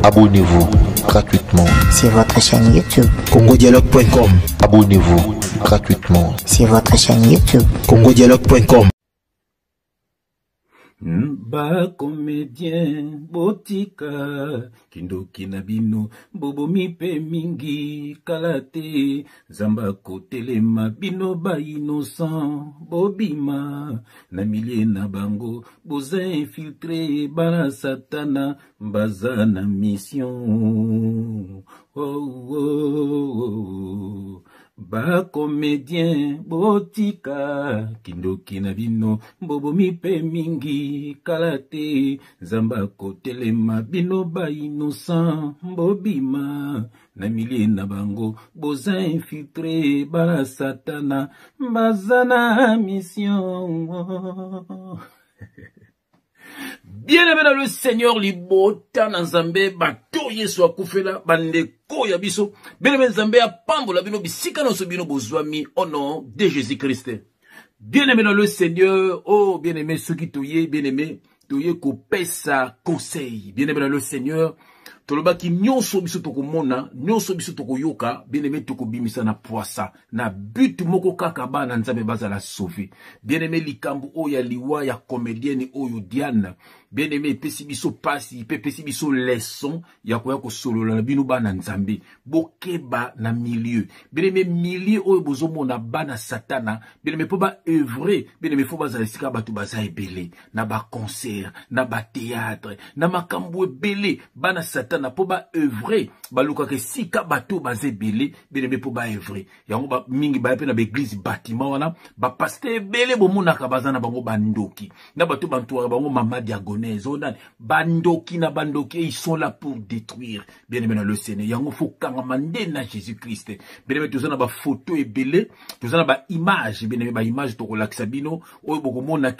Abonnez-vous gratuitement sur votre chaîne YouTube congodialogue.com. Abonnez-vous gratuitement sur votre chaîne YouTube congodialogue.com. Ba comédien botika kindoki na bino bobo mipe mingi kalate zamba kotelema bino ba innocent bobima na milie na bango boza infiltré bana satana baza na mission ba comédien botika kindoki na bino bobo mipe mingi kalate zamba kotelema bino ba innocent bobima na milie na bango boza infiltré bana satana baza na mission. Bien-aimé dans le Seigneur, libota na Nzambe, bato yesu akufela, bandeko ya biso, bien-aimé Nzambe ya pambola bino bisika no so bino bozwami au nom de Jésus-Christ. Bien-aimé dans le Seigneur, oh bien-aimé ceux qui toye, bien-aimé, toye ko pesa conseil, bien-aimé dans le Seigneur, tolobaki nyonso biso tokomona, nyonso biso tokoyoka, bien-aimé tokobimisa na poisa, na but moko kaka ba na Nzambe bazala sauver. Bien-aimé likambu oya liwa ya comédienne oyo Diane, bien-aimé pesi biso pasi, pesi biso leçon ya koya ko solola na bino ba na Nzambe, bokeba na milieu. Bien-aimé milieu oyo bozomona ba na satana, bien-aimé po ba œuvrer, bien-aimé fo bazala sika bato baza ebele, na ba concert, na ba théâtre, na makambo ebele, ba na satana po ba œuvrer, ba luka ke sika bato baza ebele, bien-aimé po ba œuvrer. Yango ba mingi ba pe na ba église bâtiment wana, ba pasteur ebele bomonaka baza na bango bandoki. Na bato bantoura bango mama diagonale, bandoki na bandoki, ils sont là pour détruire. Bien-aimé dans le Seigneur, yango faut kangamande na Jésus-Christ. Bien-aimé tous na ba photo ebele, tous na ba image, bien-aimé ba image to kolakisa bino, oyo bokomona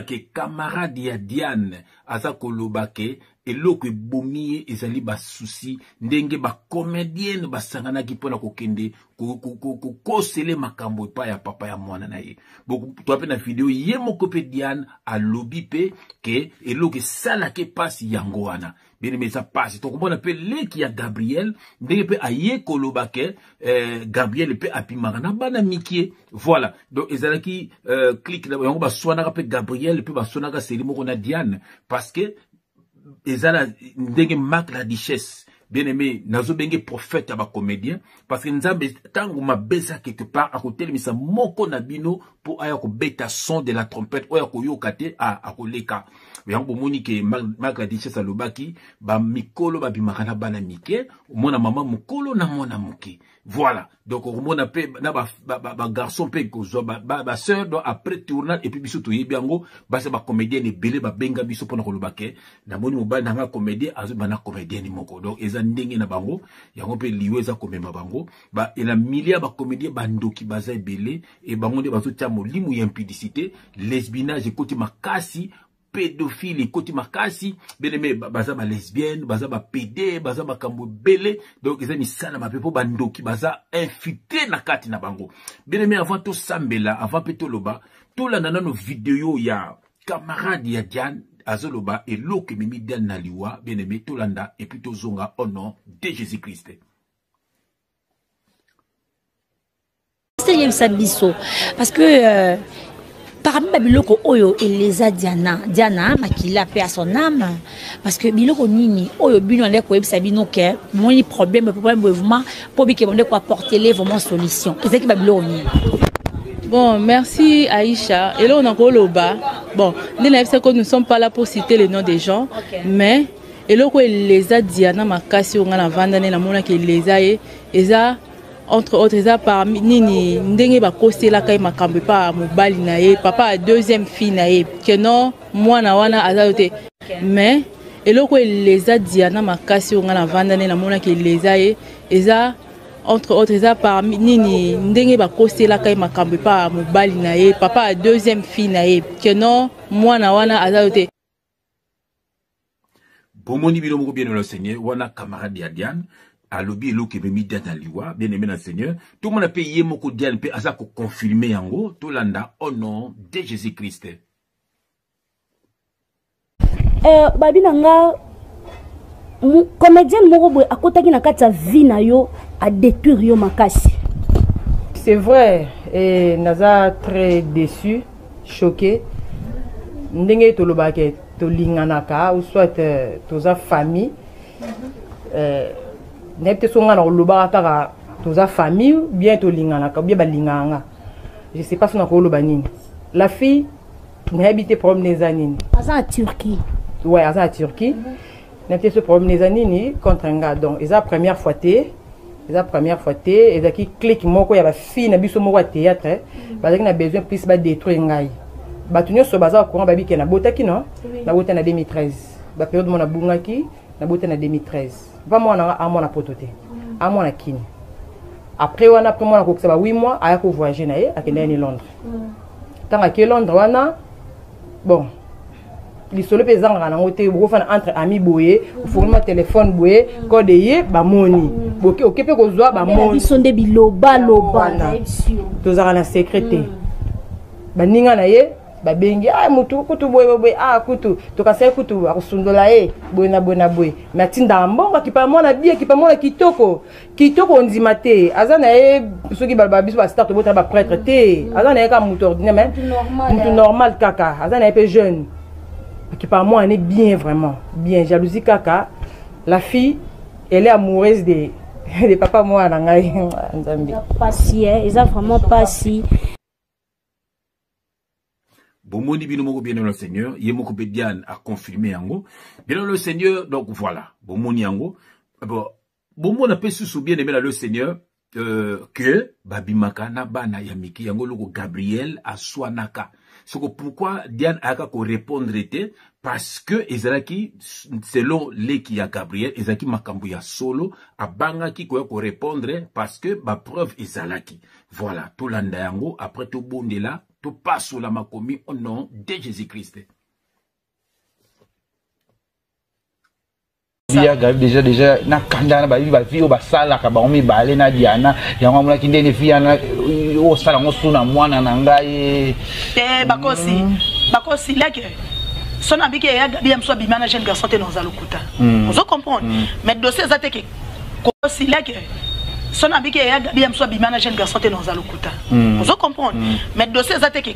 ke camarade ya Diane aza koloba ke eloko ebomi ezali ba souci ndenge ba comédienne basangana ki pona kokende kosele makambo pa ya papa ya mwana na ye. Beaucoup to ape na video ye moko pe Diane alobi pe ke eloko sala ke pasi yango wana. Bien aimé ça passe. Donc on appelle leki ya Gabriel ndenge pe aye koloba ke Gabriel pe apimaka na bana mikie. Voilà. Donc ezalaki click na yango ba swana pe Gabriel pe ba swana ka seli moko na Diane parce que ezala ndenge marque la richesse. Bien aimé, nazo benge prophète à ba comédien parce que nzambe tango ma besa quelque part à côté misa moko na bino pour aya ko beta son de la trompette oya ko yokate a koleka. Yango moni ke marque la richesse alobaki ba mikolo ba bimaka na bana mike, mona mama mukolo na mona muke. Voilà. Donc on mona pe na ba garçon pe ko zo ba sœur do après tournage et puis biso to yebiango ba se ba comédien ne belé ba benga biso pona ko lobake na moni mo ba na nga comédien azo bana comédien ni moko. Donc eza ndenge na bango yango pe liweza komema bango ba ela milia ba comédien bandoki baza ebele et bango nde bazo tia molimu ya impudicité, lesbianage ekoti makasi, pédophile koti makasi, bien-aimé baza ba lesbienne, baza ba pédé, baza makambo belé. Donc eza misala mapepo bandoki baza infiltré na kati na bango. Bien-aimé avant to sambela, avant peto loba, to la nana no vidéo ya camarade ya Diane azoloba eloko mimi Diane na liwa, bien-aimé to landa et puis to zonga au nom de Jésus-Christ. Parce que parmi Babiloko Oyo et les Diana Makila paix à son âme parce que Biloko Nini Oyo Bino le ko Sabino ke mon problème mouvement pour que on doit apporter les vraiment solution. C'est que Babiloko Nini. Bon, merci Aïcha. Et là on a Koloba. Bon, nous ne sommes pas là pour citer les noms des gens, mais et là les Diana Makasi on a vendane la mona que les a entre autres ça parmi nini ndenge ba kosela kai makambe pa mobali na ye papa a deuxième fille na ye que non mwana wana azayote mais eloko eleza Diana Makasi on a vandane na mona ke eleza ye eza entre autres ça parmi nini ndenge ba kosela kai makambe pa mobali na ye papa a deuxième fille na ye que non mwana wana azayote bomoni bino moko bien le Seigneur wana camarade ya Diane alobi eloke memi Diane liwa bien aimé dans le Seigneur tout le monde a payé moko Diane pe aza ko confirmer yango to landa au nom de Jésus-Christ. Babi nanga comédien moko boy akotaki na kati ya vie na yo a détruire yo makasi. C'est vrai, et naza très déçu, choqué. Ndenge tolobake tolinganaka ou soit toza famille. Nepte songa na lobaka kaka toza famille bien tolinganaka bien balinganga. Je sais pas si on a koloba nini. La fille n'a habité problème des années. Aza en Turquie. Ouais, aza en Turquie. Nepte ce problème des années contre un gars donc eza première fois té. La première fois, et là qui clique moko ya ba fille na biso moko théâtre, parce qu'on a besoin plus ba détruire ngai. Ba tunyo so baza courant ba bi ke na botaki non, na bota na 2013. Ba période mon na bungaki, na bota na 2013. Pas moi na a na pototé. A moi na kini. Après on après moi na ko ba 8 mois aya ko voyager na ye akenda ni Londres. Tant à Londres wana bon les solo pesant na ngote boko fana entre amis boye format téléphone boye code ye ba moni boke okepe ko zwa ba moni sonde biloba loba tozara na secrété ba ninga na ye ba bengi mutu kutu boye kutu to kase kutu akusundola ye boye na boye matinda mbonga kipa mona bien kipa mona kitoko ndima te azana ye soki ba biso ba start bota ba prêtre te azana ye ka mutu ordinaire mais mutu normal kaka azana ye pe jeune qui par moi elle est bien vraiment bien jalousie kaka la fille elle est amoureuse de papa moi na ngai nzambi pas si ils a vraiment pas si bomoni bino moko bien le Seigneur yemoko be Diane a confirmé yango bien le Seigneur donc voilà bomoni yango bomona pe sous bien aimé le Seigneur que babimaka na bana ya miki yango loko Gabriel aswanaka. C'est pourquoi Diane a qu'à répondre parce que Ezraki selon l'eki ya Gabriel Ezraki makambu ya solo a banga ki ko répondre parce que ba preuve ezalaki. Voilà tout landa yango après tout bondela tout passe la makomi au nom de Jésus-Christ. déjà na kanda na ba vie o basala ka ba omi balé na Diana yango mona kinde ne fia na o sala ngo suna mwana na ngai bakosi leke son abike ya bien so bi manager garçon te dans alokuta vous comprenez mais dossier ça te que kosi leke son abike ya bien so bi manager garçon te dans alokuta vous comprenez mais dossier ça te que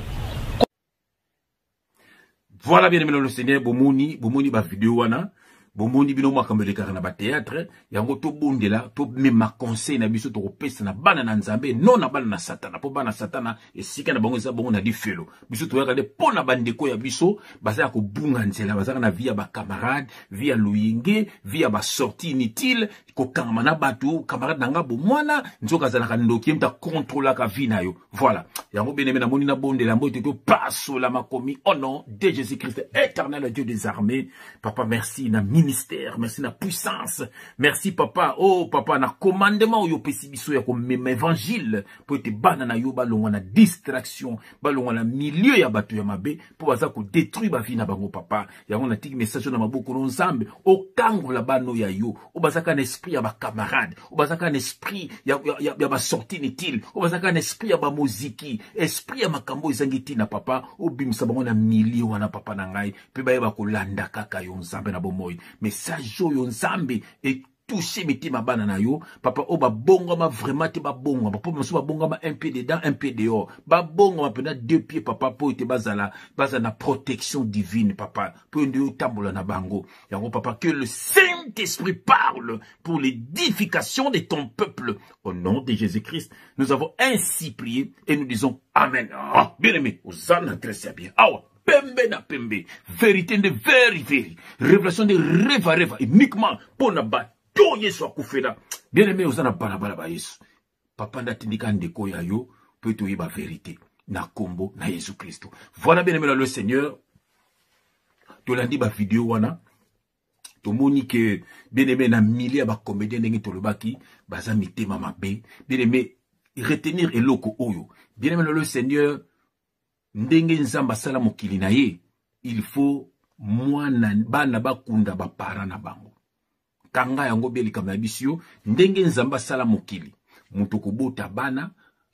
voilà bien aimé le Seigneur bomoni ba vidéo wana bomoni bino makambe kaka na ba théâtre yango to bondela to mema conseil na biso to kopesa na bana na nzambe non na bana na satana po bana satana esika na bango za bango na difelo biso to yakade pona bandeko ya biso baza ko bunga nzela baza na via ba camarade via luyenge via ba sortie inutile ko kangama na batu camarade nanga bo mwana nzoka za na kandoki mta contrôler ka vie na yo voilà yango beneme na moni na bondela mbote to passo la makomi au nom de Jésus-Christ éternel Dieu des armées. Papa merci na ministère, merci na puissance, merci papa, oh papa na commandement yo pesi biso ya ko mema évangile pour te bana na yo balonga na distraction, balonga na milieu ya batu ya mabe pour baza ko détruire ba vie na bango papa. Ya on a tiki message na maboko no nzambe, o kango la bano ya yo, o bazaka na esprit ya ba camarade, o bazaka na esprit ya ba sortie inutile, o bazaka na esprit ya ba muziki, esprit ya makambo ezangiti na papa, o bimsa bango na milieu wana papa na ngai, pe ba yeba ko landa kaka yo nzambe na bomoy. Message yo nzambe et toucher mitima bana na yo papa o ba bongo ma vraiment te ba bongo papa mosu ba bongo ma un peu dedans un peu dehors ba bongo ma pena 2 pieds papa po te bazala na protection divine papa po ndio tambola na bango yango papa que le Saint-Esprit parle pour l'édification de ton peuple au nom de Jésus-Christ nous avons ainsi prié et nous disons amen. Ah, bien aimé osana très bien. Ah pembe na pembe, vérité de very, révélation de reva, uniquement pour na bato yesu akufela. Bien aimé, osana balabala ba yesu. Papa ndatindika ndeko ya yo, peut to yeba vérité, na kombo, na Jésus Christ. Voilà bien aimé le Seigneur. To landi ba vidéo wana. To moni que bien aimé na milliers ba comédien ndenge to lobaki, baza mitema mabe. Bien aimé, retenir eloko oyo. Bien aimé le Seigneur. Ndenge nzamba sala mokili na ye il faut mwana bana bakunda ba para na bango kanga yango beli kama bisio ndenge nzamba sala mokili mutu kobota bana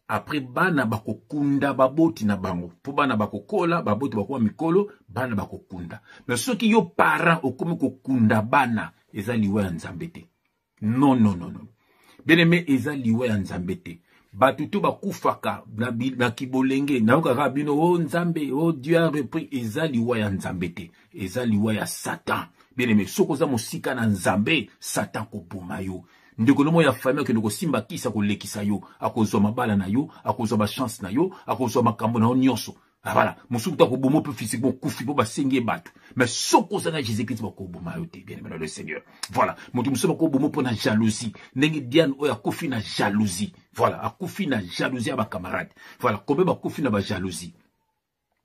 après bana bakokunda baboti na bango po bana bakokola baboti bakwa mikolo bana bakokunda mais ceux qui yo parents okomi kokunda bana eza liwa ya nzambe te. Non non non non. Bien-aimé, eza liwa ya nzambe te. Batu to bakufaka na kibolenge na okaka bino o nzambe o Dieu a repris, eza liwa ya nzambe te. Eza liwa ya Satan. Bien-aimé, soko za mosika na nzambe, Satan ko boma yo. Ndeko nomo ya famille ke ndeko simba kisa ko lekisa yo, akozwa mabala na yo, akozwa ba chance na yo, akozwa makambo na nyonso. Ah voilà, musuku ta ko bomo peu physiquement kufi bo ba sengi batu. Mais soko za na Jésus-Christ ba ko boma yo te, bien-aimé dans le Seigneur. Voilà, mutu musuku ko bomo pona jalousie. Ndenge Diane o ya kufi na jalousie. Voilà, akufi na jalousie à ba camarade. Voilà, combien ba kufi na ba jalousie.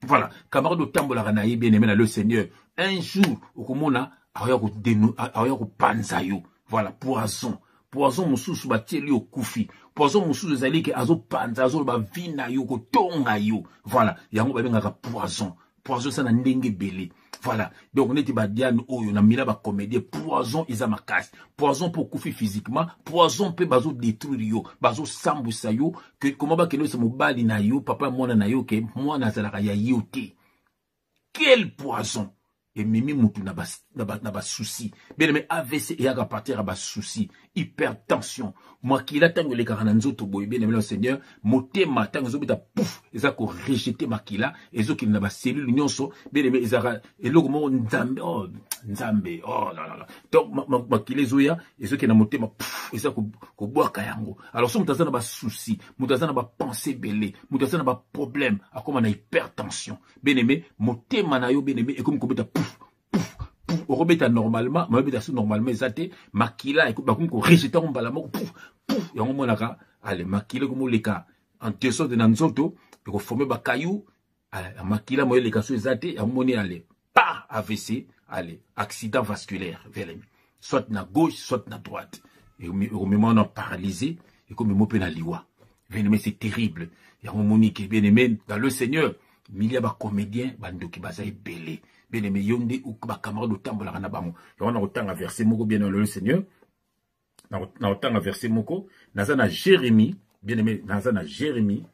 Voilà, camarade otambola na ye, bien-aimé dans le Seigneur. Un jour, okomona aya ko panza yo. Voilà, poison. Poison mususu batieli au kufi. Poison mususu ezali ke azo panza azo ba vina yo ko tonga yo. Voilà, yango ba benga poison. Poison ça na ndenge belé. Voilà. Donc on était ba Diane oyo na mila ba comédie poison isa makasi. Poison pour kufi physiquement, poison pe bazo détruire yo, bazo sambusa yo que comment ba keno se mobali na yo, papa mwana na yo ke mwana zalaka ya yo te. Quel poison! Et mimi mutu na ba souci. Bien mais AVC et à partir à ba souci, hypertension. Moi qui la tango le karananzo to boy bien le Seigneur, motema tango zo bita pouf, eza ko rejeter makila, ezo ki na ba cellule nyonso, bien mais ezara eloko mo nzambe, oh nzambe, oh la la la. Donc makile zoya, ezo ki na motema pouf, eza ko boaka yango. Alors so mutazana ba souci, mutazana ba pensée belé, mutazana ba problème, akoma na hypertension. Bien aimé, motema na yo bien aimé et comme ko bita pouf. Robeta normalement, mabeta sous normalement zate makila et bakum ko rejeter on balamo pouf pouf yango monaka allez makila comme leka en dessous de nanzoto et ko former ba caillou makila moye leka sous zate yango moni allez pas AVC allez accident vasculaire vers soit na gauche soit na droite et au moment on paralysé et comme mo pe na liwa mais c'est terrible yango moni ke bien aimé dans le Seigneur milia ba comédien bandoki bazai belé. Bien aimé yonde ou ba camarade otambola kana bango. On a autant à verser moko bien dans le Seigneur. Na autant à verser moko nazana Jérémie, bien aimé nazana Jérémie.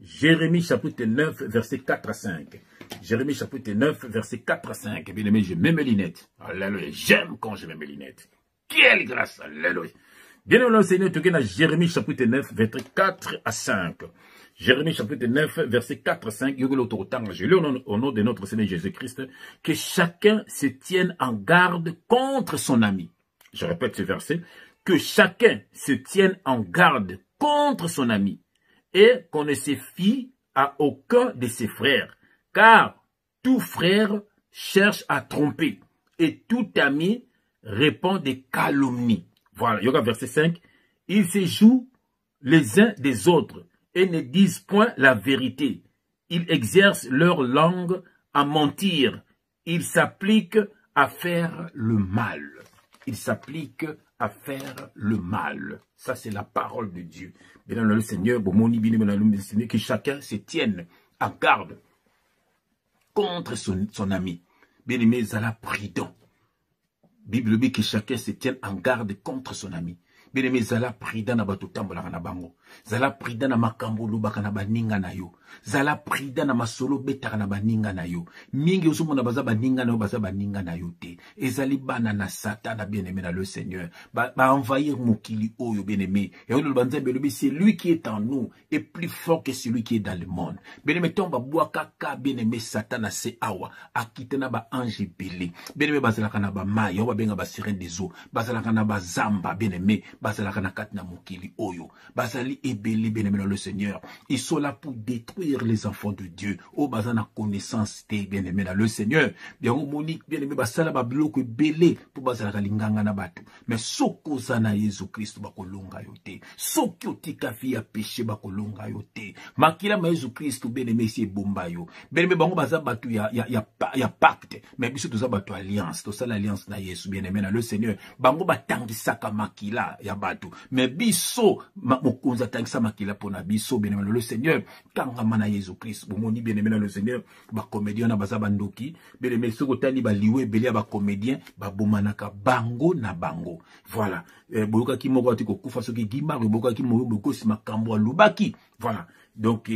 Jérémie chapitre 9 verset 4 à 5. Jérémie chapitre 9 verset 4 à 5. Bien aimé, je mets mes lunettes. Alléluia, j'aime quand je mets mes lunettes. Quelle grâce, alléluia. Bien aimé le Seigneur, tu connais Jérémie chapitre 9 verset 4 à 5. Jérémie chapitre 9, verset 4 à 5, je lis au nom de notre Seigneur Jésus-Christ, que chacun se tienne en garde contre son ami. Je répète ce verset, que chacun se tienne en garde contre son ami, et qu'on ne se fie à aucun de ses frères, car tout frère cherche à tromper, et tout ami répond des calomnies. Voilà, yoga verset 5, ils se jouent les uns des autres, et ne disent point la vérité. Ils exercent leur langue à mentir. Ils s'appliquent à faire le mal. Ils s'appliquent à faire le mal. Ça, c'est la parole de Dieu. Bien le Seigneur, que chacun se tienne en garde contre son ami. Bien aimé, Zala prudent. Bible dit que chacun se tienne en garde contre son ami. Bien aimé, Zala prida na bato tambola na bango. Zala prida na makambo lubaka na baninga na yo. Zala prida na masolo betaka na baninga na yo. Mingi osumo na baza baninga na yo, baza baninga na yo te. Ezali bana na Satan na bien aimé na le Seigneur. Ba envahir mokili oyo bien aimé. Et on le banzembe lobi, c'est lui qui est en nous est plus fort que celui qui est dans le monde. Bien aimé, tomba boa kaka bien aimé Satan na se awa. Akitena ba ange belé. Bien aimé bazala kana ba mai, yo ba benga ba sirène des eaux. Bazala kana ba zamba bien aimé. Bazala kana katina mokili oyo. Bazali ebeli bien aimé dans le Seigneur. Ils sont là pour détruire les enfants de Dieu. Oh bazana connaissance te bien aimé dans le Seigneur. Bien monique bien aimé basala ba biloko ebele pour bazala kalinganga na batu. Mais soko zana Yesu Christ bakolonga yote. Soko tika fi ya péché bakolonga yote. Makila ma Yesu Christ bien aimé si bomba yo. Bien aimé bango baza batu ya pacte. Mais biso toza batu alliance. To sala alliance na Yesu bien aimé dans le Seigneur. Bango batangisaka makila ya batu. Mais biso mokonza tangisa makila pona biso bien aimé le Seigneur. Kangama na Yesu Christ. Bomoni bien aimé dans le Seigneur. Ba comédien na baza bandoki. Bien aimé soko tali ba liwe belia ba comédien ba bomanaka bango na bango. Voilà. Boyoka ki moko atiko kufa soki gimba boyoka ki moyo bokosi makambo lubaki. Voilà. Donc,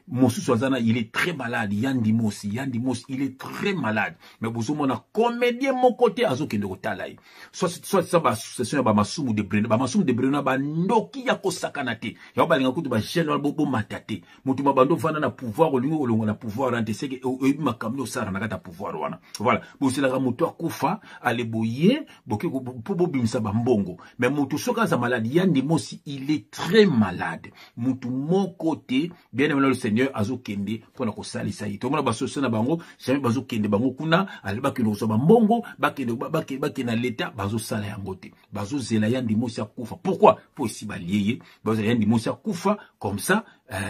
Mosu Azana, il est très malade. Yandi Mos, il est très malade. Mais vous savez, on a comédien mon côté, azo kende kotalai. Soit ça, c'est ça, masumu de Brena, masumu de Brena, ndoki yako sakanate. Ya ba linga kutu ba general bobo matate. Mutu mabando vana na pouvoir, olingo na pouvoir, ante seke, makamno sara na kata pouvoir wana. Voilà. Vous savez, la mutu akufa, ale boye, boke bobo bimsa bambongo. Mais mutu soka za malade, Yandi Mos, il est très malade. Mutu mon côté, bien aimé le Seigneur azo kende pona ko sali sayi to mona baso na bango jamais bazo kende bango kuna alba kende so bambongo bakende na l'état bazo sala yango te bazo zela Yandi Mos akufa. Pourquoi? Pour ici balié bazo Yandi Mos akufa comme ça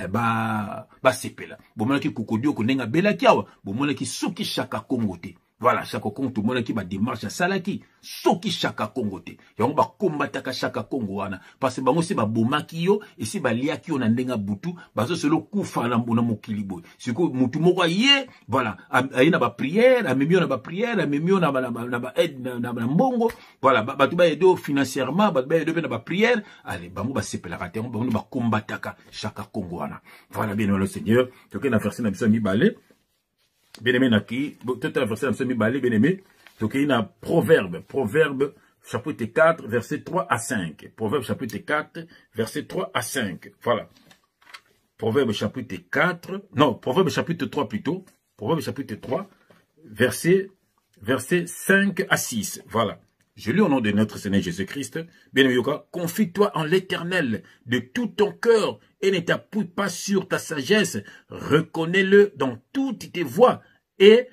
ba sepela bomona ki kokodio ko nenga bela kiawa bomona ki suki shaka Kongo te. Voilà, chaque Congo, tout le monde qui va démarche à Salaki, soki chaka Congo te. Yango ba kombataka chaka Congo wana. Parce que bango si ba bomaki yo, et si ba liaki yo na ndenga butu, bazo selo kufa na mokili boy. Siko mutu moko ye, voilà, ayina ba prière, amemio na ba prière, amemio na ba aide na mbongo, voilà, batu ba aider financièrement, batu ba aider na ba prière, allez, bango ba sepela kate, bango ba kombataka chaka Congo wana. Voilà, bien le Seigneur, donc na verset na biso mi balé. Bien-aimé Naki, tout à verset dans balé, bien-aimé. Donc il y a Proverbe chapitre 4, verset 3 à 5. Proverbe chapitre 4, verset 3 à 5. Voilà. Proverbe chapitre 3 plutôt. Proverbe chapitre 3, verset 5 à 6. Voilà. Je lis au nom de notre Seigneur Jésus-Christ. Bien-aimé Yoka, confie-toi en l'Éternel de tout ton cœur et ne t'appuie pas sur ta sagesse. Reconnais-le dans toutes tes voies et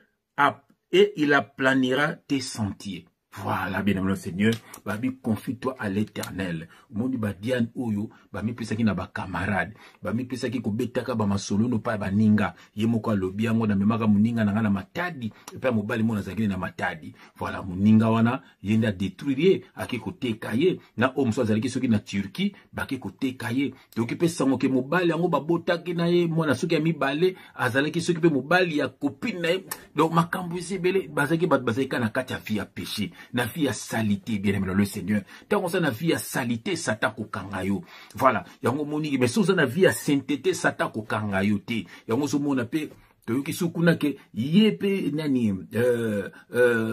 il aplanira tes sentiers. Voilà, bien aimé le Seigneur, babi confie-toi à l'Éternel. Mondi ba diane oyo, bami pesa ki na ba camarade, bami pesa ki ko betaka ba masolo no pa ba ninga, yemoko alobi yango na memaka muninga na matadi, epa mobali mona zakini na matadi. Voilà, muninga wana yenda détruire aki ko tekaye na omso azalaki soki na Turquie, baki ko tekaye. Toki pesa ngo ke mobali yango ba botaki na ye, mona soki ya mibale azalaki soki pe mobali ya copine na ye. Donc makambo ezebele bazaki bazaki na kati ya vie ya péché. Na vie à salité, bien aimé le Seigneur. Tant qu'on na vie à salité, Satan ko kangayo. Voilà. Yango moni, mais si on a vie à sainteté, Satan ko kangayo te. Yango so mona pe, toyoki sukuna ke, yepe nani,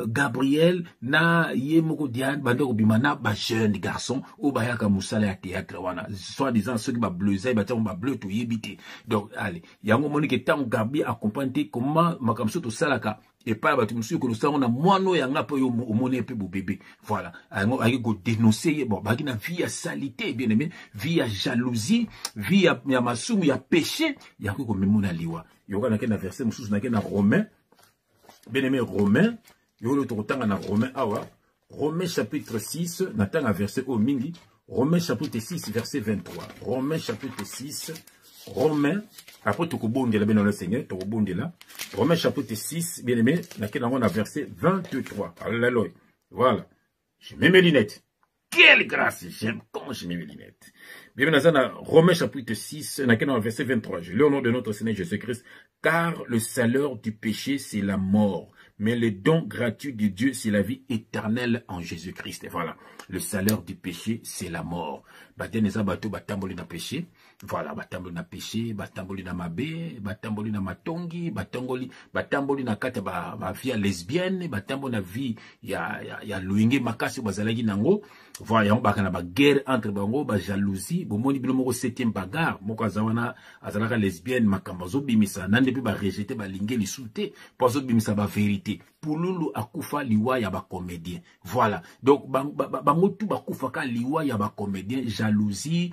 Gabriel, na ye moko diane, bandeko bimana, ba jeune garçon, ou ba yaka musala ya théâtre, wana. Soit disant ceux qui ba bleuza, ba tiens ba bleu to yebite. Donc, allez. Yango moni ke tant Gabriel accompagne comment, makamso to salaka, et pas batu monsieur que nous savons na moino yanga po yo omone pe bo bébé. Voilà. Ayi go dénoncer bon ba na vie à salité bien aimé, vie à jalousie, vie à masumu ya péché, yango ko memona liwa. Yoka na kena verset mususu na kena Romain. Bien aimé Romain, yo le totanga na Romain awa. Romain chapitre 6, na tanga verset au mingi. Romain chapitre 6 verset 23. Romain chapitre 6 Romain, après tout le la bien dans le Seigneur, tout le là. Romains chapitre 6, bien aimé, on a verset 23. Alléluia. Voilà. Je mets mes lunettes. Quelle grâce, j'aime quand je mets mes lunettes. Bien aimé, Romains chapitre 6, on a verset 23. Je lis au nom de notre Seigneur Jésus-Christ. Car le salaire du péché, c'est la mort. Mais le don gratuit de Dieu, c'est la vie éternelle en Jésus-Christ. Voilà. Le salaire du péché, c'est la mort. Bateneza bato batamboli na péché. Voilà, batamboli na péché, batamboli na mabe, batamboli na matongi, batamboli na kata ba vie lesbienne, batamboli na vie ya luinge makasi bazalaki nango. Voilà, yango baka na ba guerre entre bango, ba jalousie, bomoni bilo moko 7e bagarre, moko azawana azalaka lesbienne makambazo bimisa, nande pe ba rejeter ba linge lisuté, pozo bimisa ba vérité. Pululu akufa liwa ya ba comédien. Voilà. Donc bango tout bakufa ka liwa ya ba comédien, jalousie,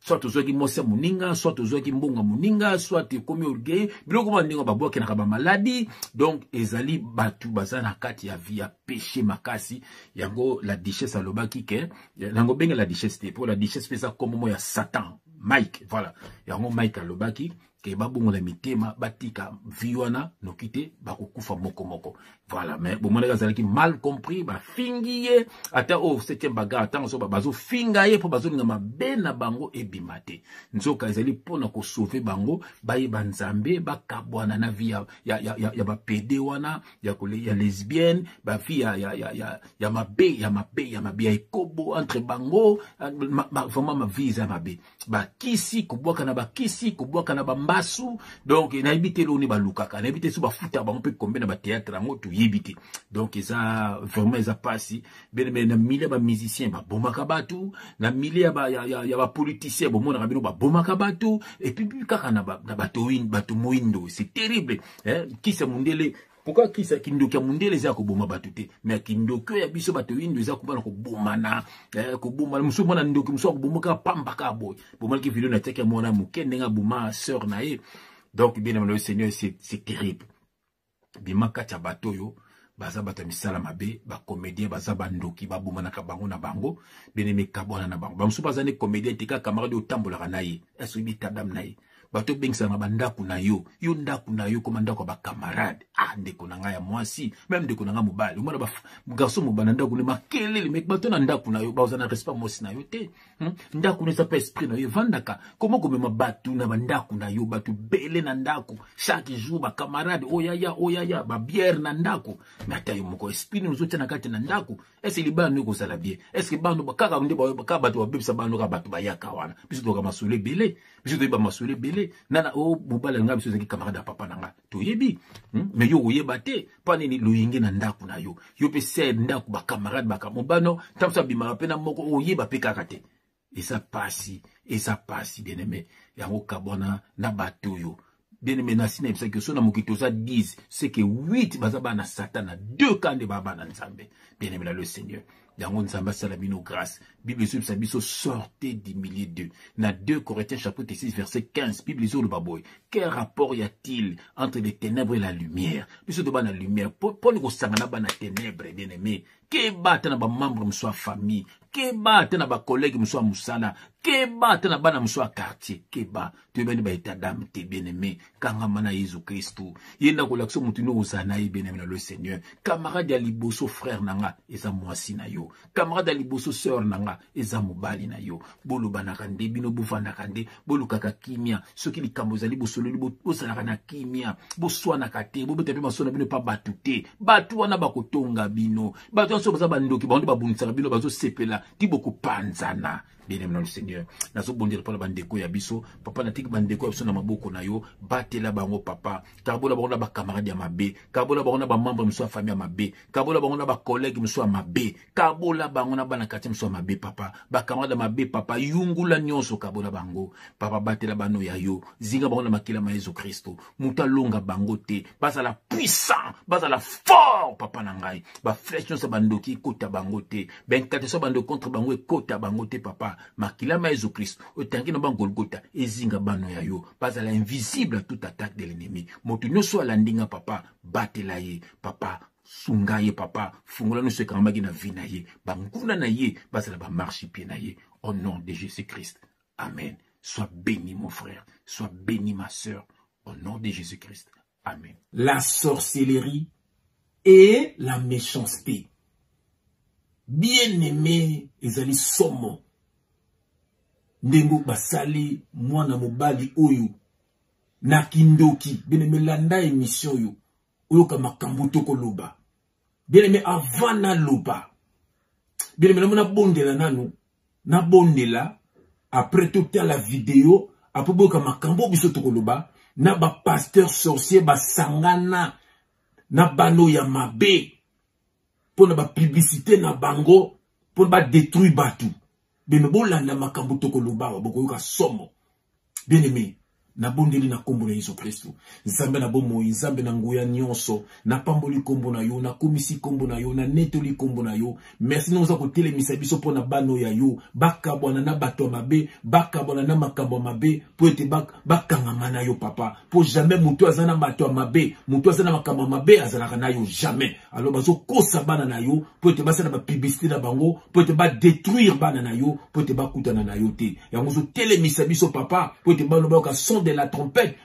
soit tozoki mosa muninga, soit tozoki mbonga muninga, soit komi orgueil, biloko bandinga baboki na ba maladie. Donc ezali batu bazana kati ya vie ya péché makasi, yango la duchesse alobaki ke, yango benga la duchesse te, pour la duchesse pesa comme mo ya Satan, Mike, voilà. Yango Mike alobaki ke babongo na mitema batika viwana nokite bakokufa moko moko. Voilà, mais bon, mon qui mal compris, bah, fingiye, ata oh, septième bagarre, attends, so, bah, bazo fingaye, pour bazo, n'ama bena bango, et bimate. Nso, kazali, pour na ko sauver bango, ba banzambe, ba kabwana na vie, ya ba pede wana, ya lesbienne, ba vie, ya mabe, ya ekobo, entre bango, vraiment ma vie, ya mabe. Ba kisi, kubwaka na ba kisi, kubwaka na ba mbasu, donc, na ibite lo ni ba lukaka, na ibite sou ba futa, ba mpe kombe na ba théâtre, ango, yébité. Donc, ça, vraiment, ils ont passé. Ben, na mille ba musiciens, ba bomaka batu, na mille ya ba politiciens, bon, mon rabino, ba bomaka batu, et puis, kaka na bato moindo. C'est terrible. Hein? Qui se mundele, pourquoi qui ça, kindo kia mundele, za ko boma batute, mais kindo que ya biso bato windo, za ko bana ko bomana, ko bomana, muso mona ndo, muso ko bomaka pambaka boy. Bomana ki video na teke mona mukende nga boma sœur na ye. Donc, bien, le Seigneur, c'est terrible. Bimaka chabato yo baza bato misala mabe ba comédien baza bandoki ba buma na kabango na bango beneme kabona na bango bamsu baza ne comédien tika camarade otambola na ye esu bi tadam na ye bato bengisa na bandaku na yo ndaku na yo komanda ko ba camarade ndeko na nga ya mwasi même ndeko na nga mobali mona ba garçon mobana ndaku ne makelele mek bato na ndaku na yo baza na respect mosi na yo te ndaku ne sa pas esprit na yo vandaka comment komema batu na bandaku na yo batu bele na ndaku chaque jour ba camarade oyaya ba bière na ndaku mata yo moko esprit nous otana kati na ndaku est-ce liba no ko sala bien est-ce que bando bakaka nde ba ka batu babisa bando ka batu bayaka wana biso to ka masule bele biso to ba masule bele nana o mobala nga biso zaki camarade papa nanga to yebi mais yo oyeba te pani ni loyingi na ndaku na yo pe se ndaku ba camarade ba kamobano tamsa bima pena moko oyeba pe kakate et ça passe bien aimé yango kabona na bato yo bien aimé na sina bisa que sona mokito ça 10 c'est que 8 bazaba na satana 2 kande baba na nzambe bien aimé le Seigneur yango nzamba salamino grâce Bible sur sa biso sortez du milieu d'eux na 2 Corinthiens chapitre 6 verset 15 Bible sur le baboy quel rapport y a-t-il entre les ténèbres et la lumière biso de bana lumière pour le sangana bana ténèbres bien aimé ke bata na ba membre mso famille ke bata na ba collègue mso musala ke bata na bana mso quartier ke ba tu bani ba état d'âme te bien aimé kanga mana Jésus Christ yenda ko lakso mutino osana bien aimé le Seigneur camarade ya liboso frère nanga eza mwasi na yo camarade ya liboso sœur nanga eza mobali na yo bolo banaka nde bino bufanda kande bolo kaka kimia soki likambo zali bosolo libo osala na kimia boswana kate bo betape masona bino pa batute batu wana bakotonga bino batu so baza bandoki bando babunisa bino bazo sepela tiboko panzana bien aimé le Seigneur nazo bondela pour la bandeko ya biso papa na tiki bandeko ya biso na maboko na yo batela bango papa kabola bango na ba camarade ya mabe kabola bango na ba membre mso ya famille ya mabe kabola bango na ba collègue mso ya mabe kabola bango na bana kati mso ya mabe papa ba camarade ya mabe papa yungula nyonso kabola bango papa batela bano ya yo zinga bango na makila ma Yesu Kristo muta longa bango te basa la puissant basa la fort papa na ngai ba flèche nyonso bandoki kota bango te ben kate so bando contre bango kota bango te papa makila ma Jésus Christ otangi na bangolgota ezinga bano ya yo pas à l'invisible à toute attaque de l'ennemi moto nyoso ala ndinga papa batela ye papa sunga ye papa fungola no sekamaki na vie na ye banguna na ye basala ba marche pied na ye au nom de Jésus Christ amen. Sois béni mon frère, sois béni ma sœur au nom de Jésus Christ amen. La sorcellerie et la méchanceté bien aimé ezali somo ndengo basali mwana mobali oyo na kindoki bien-aimé landa émission yo oyo ka makambo to koloba bien-aimé avant na loba bien-aimé na bondela nanu na bondela après tout la vidéo après boka makambo biso to koloba na ba pasteur sorcier basangana na bano ya mabe pour na ba publicité na bango pour ba détruire batu. Bien bolanda makambo tokoloba bokoyoka somo bien aimé na bondeli na kombo na Yesu Kristo nzambe na bomo nzambe na nguya nyonso na pamboli kombo na yo na komisi kombo na yo na netoli kombo na yo merci nous ko telemisa biso pona bano ya yo bakabwana na bato mabe bakabwana na makambo mabe po ete bakangama na yo papa po jamais mutu azana bato mabe mutu azana makambo mabe azala na yo jamais alors bazo kosa bana na yo po ete basana ba publicité na bango po ete ba détruire bana na yo po ete bakutana na yo te yango zo telemisa biso papa po ete bano ba ka son de la trompette.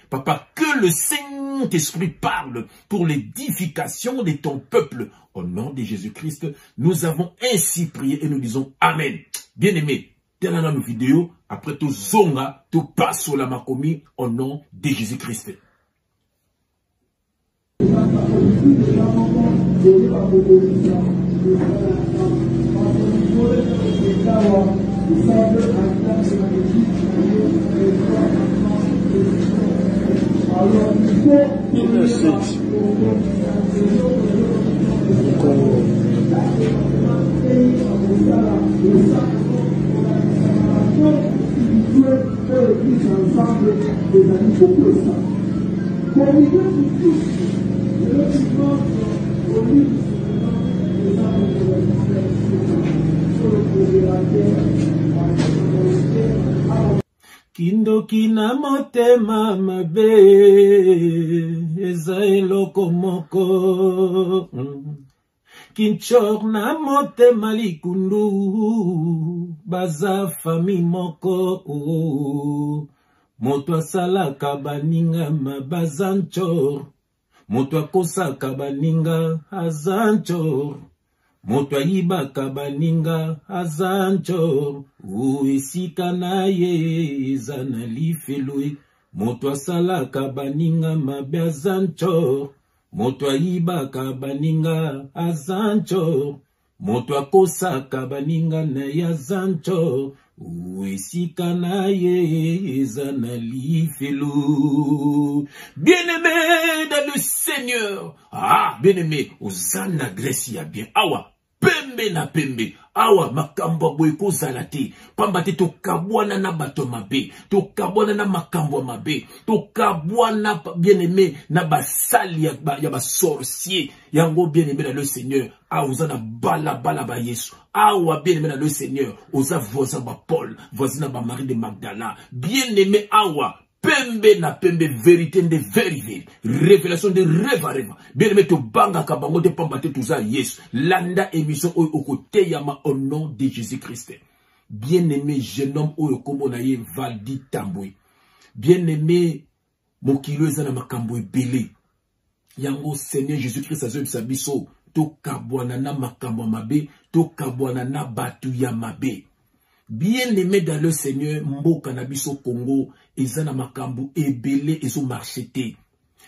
Papa, que le Saint-Esprit parle pour l'édification de ton peuple. Au nom de Jésus-Christ, nous avons ainsi prié et nous disons Amen. Bien-aimés, dans nos vidéos, après tout zonga, tout passe sur la makomi au nom de Jésus-Christ. Kindoki na motema mabe eza eloko moko kinchor na motema likundu baza fami moko moto asalaka baninga mabaza nchor moto akosaka baninga aza nchor moto ayibaka baninga aza nchor esika na ye eza na lifelo moto asalaka baninga mabe aza nchor moto ayibaka baninga aza nchor moto akosaka baninga na ye aza nchor esika na ye eza na lifelo. Bien-aimé dans le Seigneur, bien-aimé ozana gresi ya bien awa pembe na pembe awa makambo boy ko zalate pamba te to kabwana na bato mabe to kabwana na makambo mabe to kabwana bien-aimé na basali ya ba sorcier yango bien-aimé dans le Seigneur ozana bala ba Yesu awa bien-aimé dans le Seigneur oza voisin ba Paul voisin ba Marie de Magdala bien-aimé awa pembe na pembe vérité de vérité révélation de rêve bien aimé to banga kabango de pamba te tuza Yesu landa émission au côté yama au nom de Jésus-Christ. Bien aimé jeune homme au kombo na ye Valdi Tambwe bien aimé mokilo ezana makambo ebele yango Seigneur Jésus-Christ azobisa biso to kabwana na makambo mabe to kabwana na batu ya mabe. Bien aimé dans le Seigneur, mboka na biso Congo, ezana makambo ebele ezo marchete.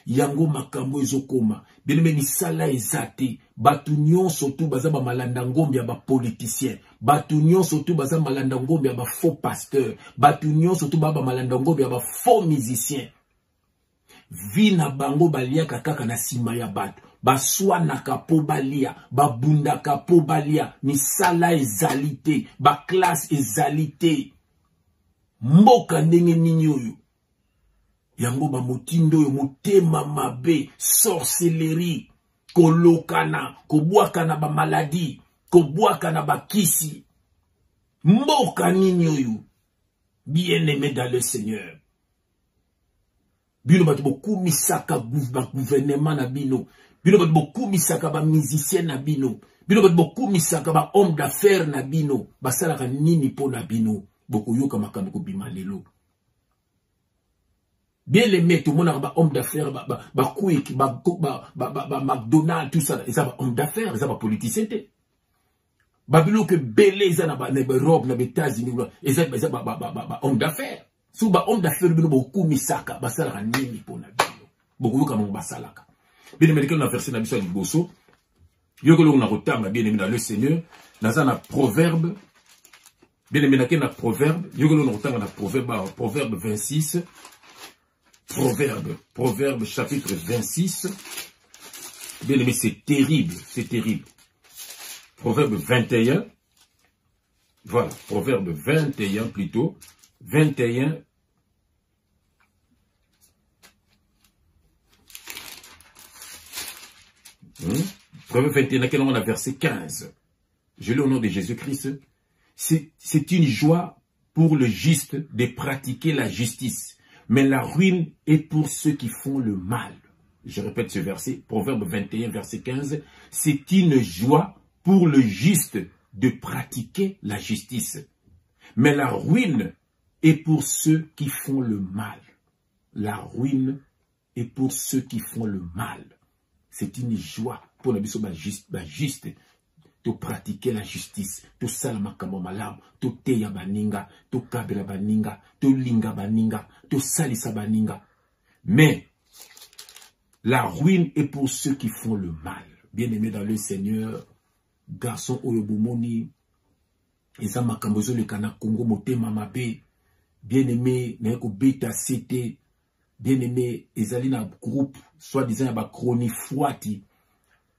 Yango makambo ezo koma. Bien aimé misala ezate. Batu nyonso tu baza ba malanda ngombi ya ba politicien. Batu nyonso tu baza malanda ngombi ya ba faux pasteur. Batu nyonso tu ba malanda ngombi ya ba faux musicien. Vina bango baliaka kaka na sima ya batu. Baswanaka po balia, babundaka po balia, misala ezalite, ba classe ezalite. Mboka ndenge nini oyo. Yango ba motindo yo motema mabe, sorcellerie, kolokana, kobwakana ba maladie, kobwakana ba kisi. Mboka nini oyo. Bien-aimé dans le Seigneur. Bino bat beaucoup misaka gouvernement na bino. Bino bat beaucoup misaka ba musicien na bino. Bino bat beaucoup misaka ba homme d'affaires na bino. Basalaka nini po na bino. Boko yoka makambo ko bima lelo. Bien les mettre tout le monde ba homme d'affaires ba Quick ba McDonald's tout ça. Ils ba homme d'affaires, ils ba politicien te. Babilo que belé ils na ba robe na États-Unis. Ils ba homme d'affaires. Sous ba homme d'affaires bino beaucoup misaka basalaka nini po na bino. Boko yoka mo basalaka. Bien aimé, on a versé la mission à Liboso. Yoko on a retard, bien aimé dans le Seigneur. Dans un proverbe. Bien aimé, dans un proverbe. Yoko on a retard, on a proverbe 26. Proverbe chapitre 26. Bien aimé, c'est terrible. C'est terrible. Proverbe 21. Voilà. Proverbe 21 plutôt. 21. Proverbe 21, laquelle on a verset 15. Je lis au nom de Jésus-Christ. C'est une joie pour le juste de pratiquer la justice, mais la ruine est pour ceux qui font le mal. Je répète ce verset, Proverbe 21, verset 15. C'est une joie pour le juste de pratiquer la justice, mais la ruine est pour ceux qui font le mal. La ruine est pour ceux qui font le mal. C'est une joie pour la biso juste de pratiquer la justice. To salama kamo malam, to teya baninga, to kabela baninga, to linga baninga, to salisa baninga. Mais la ruine est pour ceux qui font le mal. Bien-aimés dans le Seigneur, garçon oyobomoni, eza makambozo le kana Congo motema mabe. Bien-aimé, n'eko beta cité. Bien-aimé, ezali na groupe, soit disant ya ba chronifuati.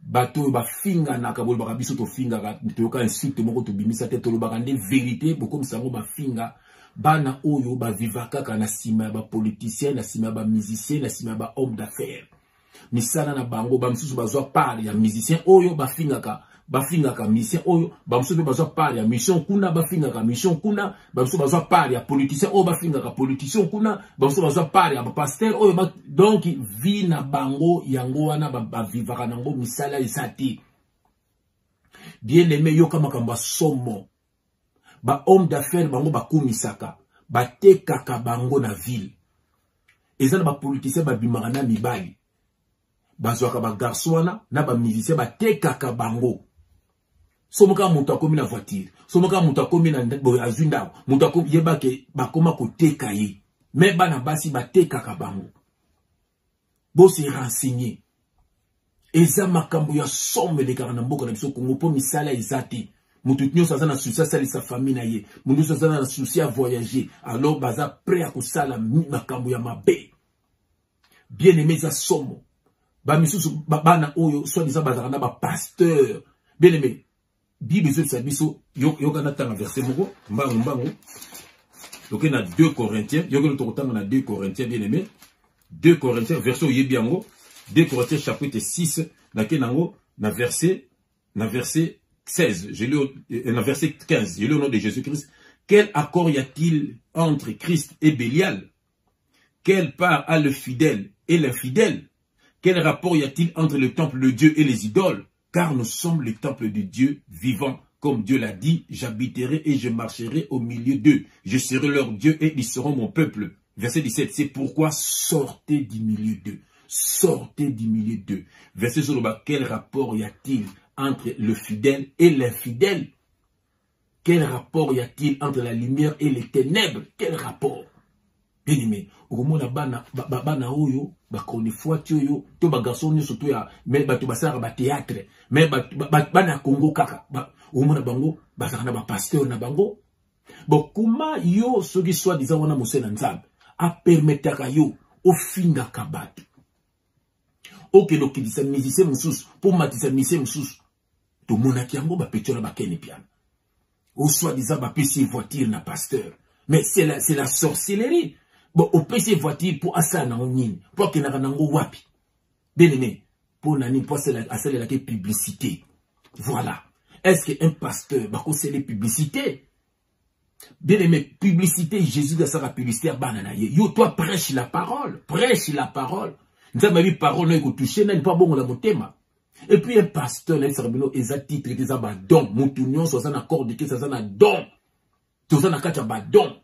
Bato ba finga na kabol ba biso to finga to yoka insulte moko to bimisa te to ba kande vérité beaucoup sango ba finga bana oyo ba vivaka kana sima ba politicien na sima ba musicien na sima ba homme d'affaires. Misala na bango ba msusu bazwa part ya musicien oyo ba fingaka mission oyo ba msusu bazwa part ya mission kuna ba fingaka mission kuna ba msusu bazwa part ya politicien oyo ba fingaka politicien kuna ba msusu bazwa part ya pasteur oyo ba donc vi na bango yango wana ba vivaka nango misala isati. Bien-aimé yoka makambo somo ba homme d'affaires bango ba kumisaka ba tekaka bango na ville ezala ba politicien ba bimaka na mibali bazwaka ba garçon wana na ba musicien ba tekaka bango. Somoka mutu akomi na voiture, somoka mutu akomi na azunda, mutu akomi yebake bakoma koteka ye. Mais bana basi ba tekaka bango. Bo se renseigner. Eza makambo ya somme de karana mboka na biso Congo po misala ezati. Mutu nyo saza na souci sali sa famille na ye. Mutu saza na souci à voyager. Alors baza prêt à kusala makambo ya mabe. Bien-aimé za somo. Ba misusu bana oyo soit disant bazaka na ba pasteur. Bien-aimé. Bible biso yoka tanga verset moko mbango donc na 2 Corinthiens yoka tokotanga na 2 Corinthiens bien-aimé 2 Corinthiens verset yebiango 2 Corinthiens chapitre 6 na kenango na verset 16 je lis na verset 15 je lis au nom de Jésus-Christ. Quel accord y a-t-il entre Christ et Bélial? Quelle part a le fidèle et l'infidèle? Quel rapport y a-t-il entre le temple de Dieu et les idoles? Car nous sommes le temple de Dieu vivant. Comme Dieu l'a dit, j'habiterai et je marcherai au milieu d'eux. Je serai leur Dieu et ils seront mon peuple. Verset 17, c'est pourquoi sortez du milieu d'eux. Sortez du milieu d'eux. Verset sur le bas, quel rapport y a-t-il entre le fidèle et l'infidèle? Quel rapport y a-t-il entre la lumière et les ténèbres? Quel rapport? Bien-aimé, au moment bana oyo ba chronifuati oyo to ba garçon nyo surtout ya mais ba to basara ba théâtre mais bana Congo kaka au moment bango basara na ba pasteur na bango bon kuma yo soki soit disant wana mosena nzambe a permetaka yo ofinga kabatu oke lokidisa musicien mususu pour matisa musicien mususu to monaki yango ba petiola ba kene piano ou soit disant ba pesi voiture na pasteur mais c'est la sorcellerie. Bon, au PC voiture pour asa na onine, pour que na nango wapi. Bien-aimé, pour nani pour cela la publicité. Voilà. Est-ce qu'un pasteur va conseiller les publicités? Bien-aimé, publicité, Jésus de sa publicité à banana. Yo, toi, prêche la parole. Prêche la parole. Nous avons vu parole, nous avons touché, nous pas bon, on a mon thème. Et puis, un pasteur, là, il y a des titres, des abandons. Mon tournion, ça a un accord de qui, ça a un don. Tout ça, n'a qu'à don.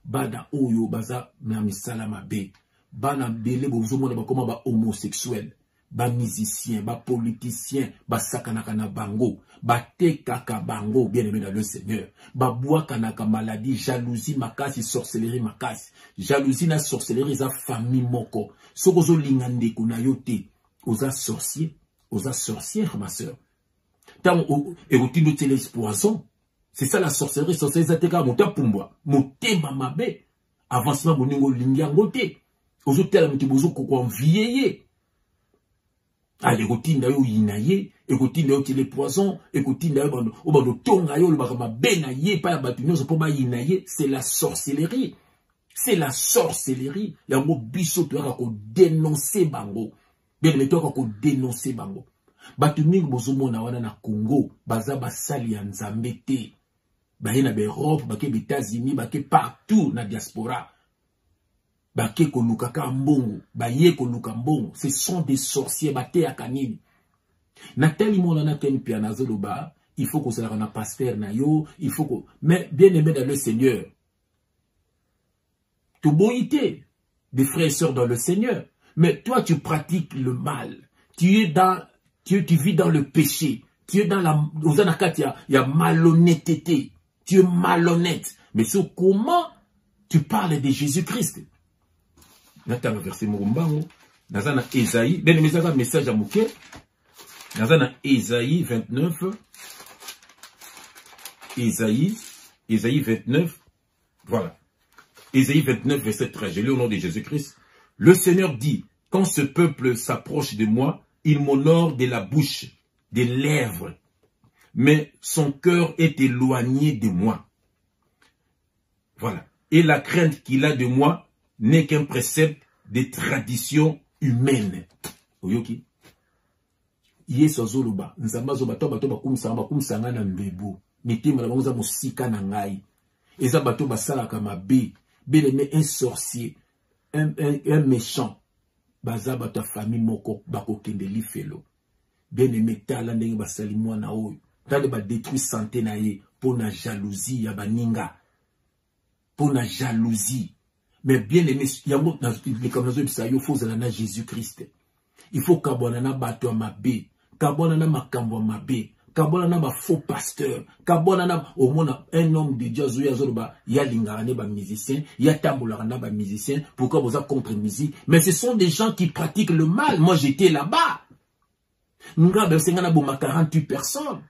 Bada oyo baza na misala mabe bana bele bozomona bakoma ba homosexuel ba musicien ba politicien ba sakanaka na bango ba tekaka bango bien-aimé dans le Seigneur ba boakanaka maladie jalousie makasi sorcellerie makasi jalousie na sorcellerie za famille moko sokozo lingande kuna yote oza sorcière ma sœur tant erotindo tele poison. C'est ça la sorcellerie, sorcellerie zateka mota pumbwa, motema mabe, avancement moningo lingiangote, ozo tela mutibozo koko envieye. Allez, rotinda yo yinaye, et rotinda yo tele poison, et rotinda yo bando tonga yo le bakama bena ye, pa ya batunyo zo poba yinaye, c'est la sorcellerie. C'est la sorcellerie. Yango biso to yaka ko dénoncer bango. Bien mais to yaka ko dénoncer bango. Batu mingi bozomona wana na Congo, baza basali ya nzambe te. Baye na Europe, bake États-Unis, bake partout na diaspora. Bake koluka ka mbongo, baye koluka mbongo. Ce sont des sorciers bate ya kanini. Natali mona na ken pianazo loba, il faut que ça na pasteur na yo, il faut que mais bien aimé dans le Seigneur. Tu boïté des frères et sœurs dans le Seigneur. Mais toi, tu pratiques le mal. Tu vis dans le péché. Tu es dans la... Il y a malhonnêteté. Tu es malhonnête. Mais sur comment tu parles de Jésus-Christ? Dans le verset Mourumbango, dans un Ésaïe, ben mais un message à Mouké, dans un Ésaïe 29, Ésaïe 29, voilà. Ésaïe 29, verset 13, je lis au nom de Jésus-Christ. Le Seigneur dit, quand ce peuple s'approche de moi, il m'honore de la bouche, des lèvres, mais son cœur est éloigné de moi. Voilà. Et la crainte qu'il a de moi n'est qu'un précepte des traditions humaines. Oyoki. Yeso zoluba, nzamba zoba toba kumsanga na mbebo. Mitima na bango musika na ngai. Eza bato basala kama be un sorcier, un méchant. Baza bato famille moko bako kendeli felo. Bien-aimé tala ndenge basali mwana oyo. Tale ba détruit santé na ye pour na jalousie ya baninga. Pour la jalousie. Mais bien aimé, il y a beaucoup de Jésus-Christ. Il faut qu'abonana bato mabe, qu'abonana makambo mabe, qu'abonana ma faux pasteur, qu'abonana au moins un homme de Dieu, il y a l'ingarané ba musicien, il y a tamboulana ba musicien, pourquoi vous êtes contre musique? Mais ce sont des gens qui pratiquent le mal. Moi j'étais là-bas. Nga besengana boma 48 personnes.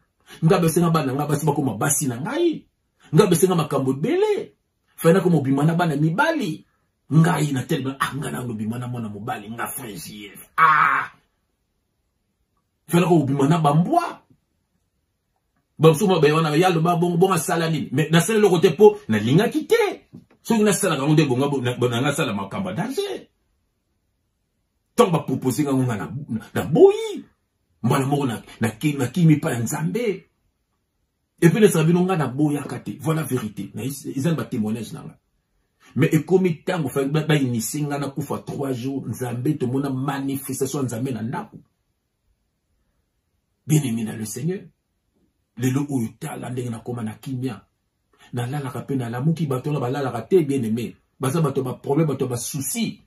Nga besengana bananga basi bakoma basi na ngai. Nga besengana makambo belé. Fana ko mobimana bana mibali. Ngai na tellement ngana mobimana mona mobali nga frère. Fana ko mobimana bambwa. Bamsuma bayona yalo ba bonga sala nini. Mais na sala le côté po na linga kité. So na sala ka nde bonga na sala makamba danger. Tant ba proposer nga na boyi. Mbala moko na kimi pa nzambe. Et puis, les sabino nga na boya kate. Voilà la vérité. Ils ont un témoignage. Mais et comme il temps, il faut initier nga na kufa 3 jours. Nzambe, tout le monde a manifestation nzambe na ndaku. Bien aimé dans le Seigneur. Le lo uyuta la ndenge na koma na kimia. Na la kape na la muki bato na bala la kate bien aimé. Baza bato ba problème bato ba souci.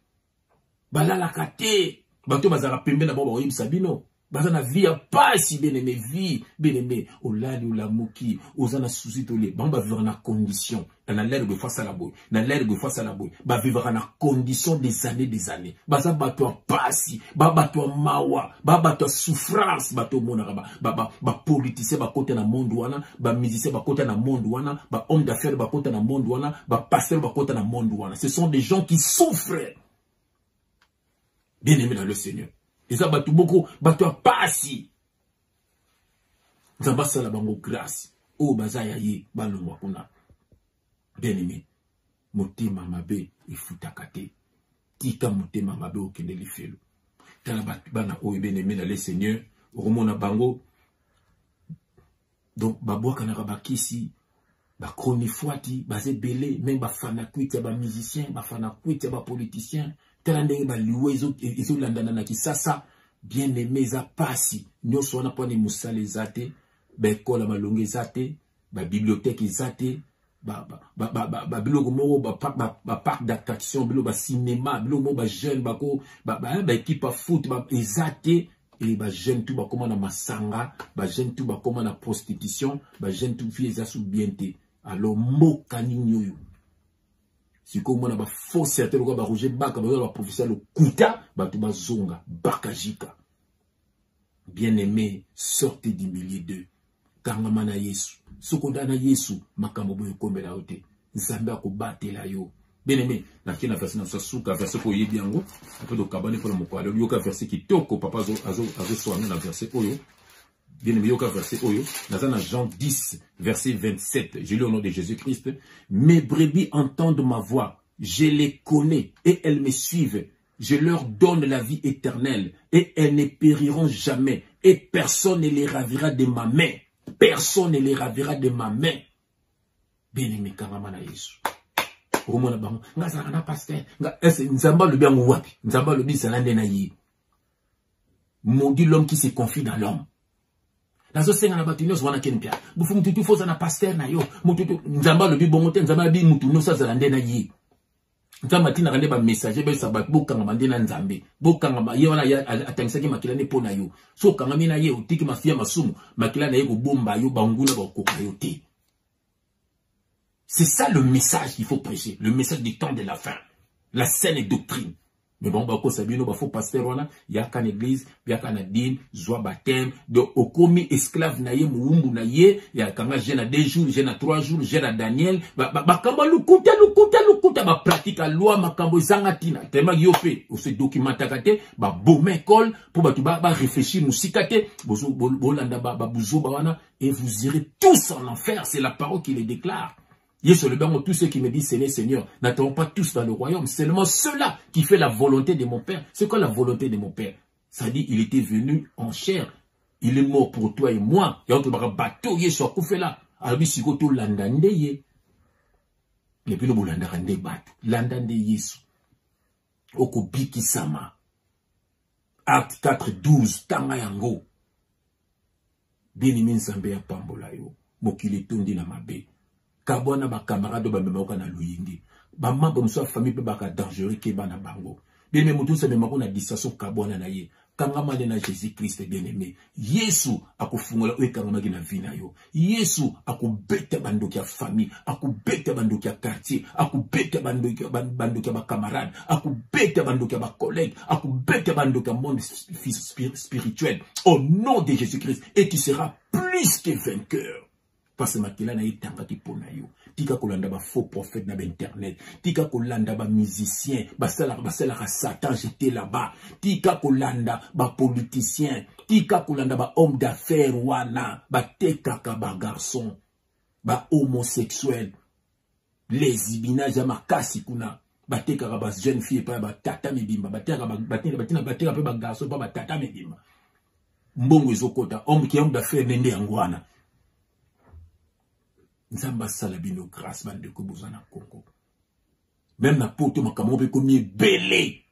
Bala la kate. Bato baza la pembe na boba oyib sabino. Bazana vie a pas si bien aimé vie bien aimé au lali ou la mouki aux ana souci tolé bamba vivre na condition dans l'air de face à la boue dans l'air de face à la boue ba vivre na condition des années baza bato a pas si ba bato mawa ba bato souffrance bato mona ba politicien ba côté na monde wana ba musicien ba côté na monde wana ba homme d'affaires ba côté na monde wana ba pasteur ba côté na monde wana. Ce sont des gens qui souffrent. Bien aimé dans le Seigneur. Et ça, bateau beaucoup, bateau a pas si. Zamba sala bango grâce. Oh, bazaya ye, balongwa kuna. Bien aimé. Motema mabe, ifutakate. Tika motema mabe, okende li felo. Tala bana, oh, bien aimé dans le Seigneur. Romona bango. Donc, babwa kanaka bakisi. Ba chronifuati, bazé belé, même ba fanakuit, ba musicien, ba fanakuit, ba politicien. Telande ba liwe izo landana na kisasa bien aimé za pasi nyo sona pone musale zate ba école malonge zate ba bibliothèque zate ba biloko mo ba parc d'attraction biloko ba cinéma biloko mo ba jeune ba ko ba équipe à foot ba zate et ba jeune tout ba comment na masanga ba jeune tout ba comment na prostitution ba jeune tout vie za sous bienté alors mo kaninyo. Si comme on a faux certain le ba Roger Baka ba professeur le kuta ba to ba zonga bakajika. Bien aimé, sortez du milieu d'eux. Kangama na Yesu. Sokoda na Yesu makambo boyo kombe la ote. Nzambe akobate la yo. Bien aimé, na kina verset na suka verset ko yebi yango. Après do kabane ko na mokalo yoka verset ki toko papa azo soigner na verset oyo. Bien aimé, yoka verset oyo. Dans Jean 10 verset 27. Je lis au nom de Jésus-Christ. Mes brebis entendent ma voix. Je les connais et elles me suivent. Je leur donne la vie éternelle et elles ne périront jamais. Et personne ne les ravira de ma main. Personne ne les ravira de ma main. Bien aimé, Kangamana Yesu. Romona bango. Nga zakana pasteur. Nga nzamba le bien wapi. Nzamba le bien salande na yi. Maudit l'homme qui se confie dans l'homme. Nazo senga na batu nyos wana kenpia. Bufu mututu foza na pasteur na yo. Mututu nzamba le bien bongote nzamba le bien mutu no sa zalande na yi. Nzamba tina kande ba messager ba sa ba bokanga mandena nzambe bokanga ma ye wana ya atangisaki makila ne pona yo so kanga mina ye otiki mafia masumu makila na ye ko bomba yo banguna ba koka yo te. C'est ça le message qu'il faut prêcher, le message du temps de la fin, la saine doctrine. Mais bon, bah, quoi, ça vient, bah, faut pasteur, voilà, y a qu'un église, y a qu'un adine, zoa baptême, de okomi esclave naye, moumbu naye, y a qu'un jeune à 2 jours, jeune à 3 jours, jeune à Daniel, bah, kamba lukuta, bah, pratique à loi, ma kambo zangatina, tellement yopé, ou se documentakate, bah, bon, école, pour bah, réfléchir, mousikate, bolanda, bah, bouzo, bah, wana, et vous irez tous en enfer, c'est la parole qui les déclare. Yes, le banc, tous ceux qui me disent Seigneur, n'attendons pas tous dans le royaume. Seulement ceux-là qui fait la volonté de mon Père. C'est quoi la volonté de mon Père? Ça dit, il était venu en chair. Il est mort pour toi et moi. Et on te va bateau, sur Koufela. Alors, si vous avez l'andande, et puis le l'andande bateau. L'andande Yesu. Oko biki sama. Acte 4, 12. Tanga yango. Bien-aimé Nzambe ya pambola yo. Mokile tondi na mabe. Kabona ba camarade ba memako na luyingi ba membre de famille pe ba ka dangereux ke ba na bango bien aimé mutu se memako na distraction kabona na ye kangama na Jésus Christ bien aimé Yesu akufungola o kangama ki na vina yo Yesu akubeta bandoki ya famille akubeta bandoki ya quartier akubeta bandoki ya ba camarade akubeta bandoki ya ba collègue akubeta bandoki ya monde spirituel au nom de Jésus Christ et tu seras plus que vainqueur. Parce que makila na itanga ki pona yo. Tika kolanda ba faux prophète na internet. Tika kolanda ba musicien. Basala ka Satan j'étais là-bas. Tika kolanda ba politicien. Tika kolanda ba homme d'affaires wana. Ba tekaka ba garçon. Ba homosexuel. Lesbinage ya makasi kuna. Ba tekaka ba jeune fille pa ba tata mebimba. Ba tekaka pa ba garçon pa ba tata mebimba. Mbongo ezokota. Homme qui homme d'affaires nende yangwana. Nzamba salabino grâce bande ko bozana Congo. Même na poto makamo be komi belé.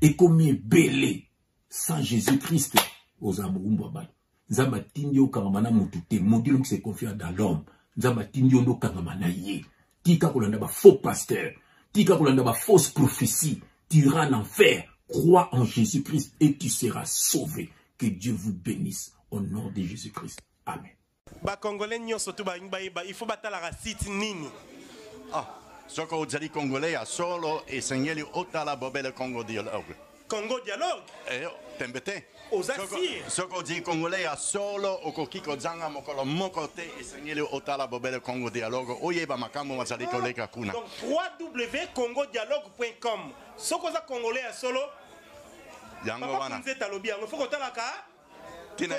Et komi belé sans Jésus-Christ aux amurumba ba. Nzamba tindio kangamana mutute, modilo qui se confie dans l'homme. Nzamba tindio ndo kangamana ye. Tika kolanda ba faux pasteur. Tika kolanda ba fausse prophétie. Tu iras en enfer. Crois en Jésus-Christ et tu seras sauvé. Que Dieu vous bénisse au nom de Jésus-Christ. Amen. Ba Congolais nyonso tu ba il faut batala la site nini. Ah, soko ozali Congolais ya solo et sengeli otala bobele Congo dialogue. Congo dialogue? Tembete. Osasi. Soko ozali Congolais ya solo okokiko zanga mokolo mokote et sengeli otala bobele Congo dialogue. Oyeba makambo mazali koleka kuna. Donc www.congodialogue.com. Soko za Congolais ya solo. Yango wana. Nzeta lobi yango faut kotalaka. Tina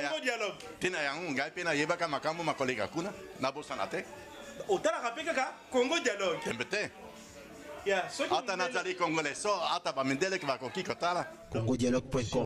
yangu ngai pena yebaka makambo makolega kuna nabosana te otala kapeka ka Congo dialogue tembete ya so ata nazali congolais so ata ba mendele ki bakokiko tala congodialogue.com